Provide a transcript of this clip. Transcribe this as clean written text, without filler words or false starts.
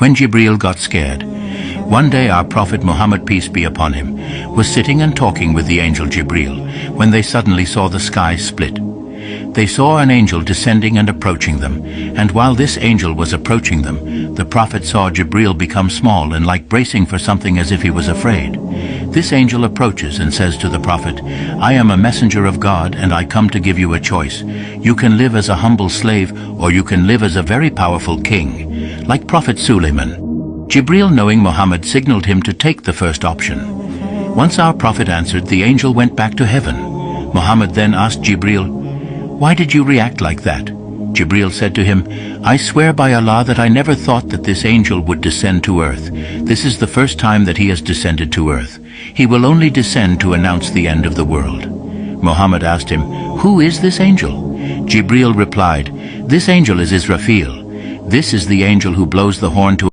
when Jibril got scared. One day our Prophet Muhammad, peace be upon him, was sitting and talking with the angel Jibril, when they suddenly saw the sky split. They saw an angel descending and approaching them, and while this angel was approaching them, the Prophet saw Jibril become small and like bracing for something as if he was afraid. This angel approaches and says to the Prophet, "I am a messenger of God and I come to give you a choice. You can live as a humble slave or you can live as a very powerful king, like Prophet Suleiman." Jibril, knowing Muhammad, signaled him to take the first option. Once our Prophet answered, the angel went back to heaven. Muhammad then asked Jibril, "Why did you react like that?" Jibril said to him, "I swear by Allah that I never thought that this angel would descend to earth. This is the first time that he has descended to earth. He will only descend to announce the end of the world." Muhammad asked him, "Who is this angel?" Jibril replied, "This angel is Israfil. This is the angel who blows the horn to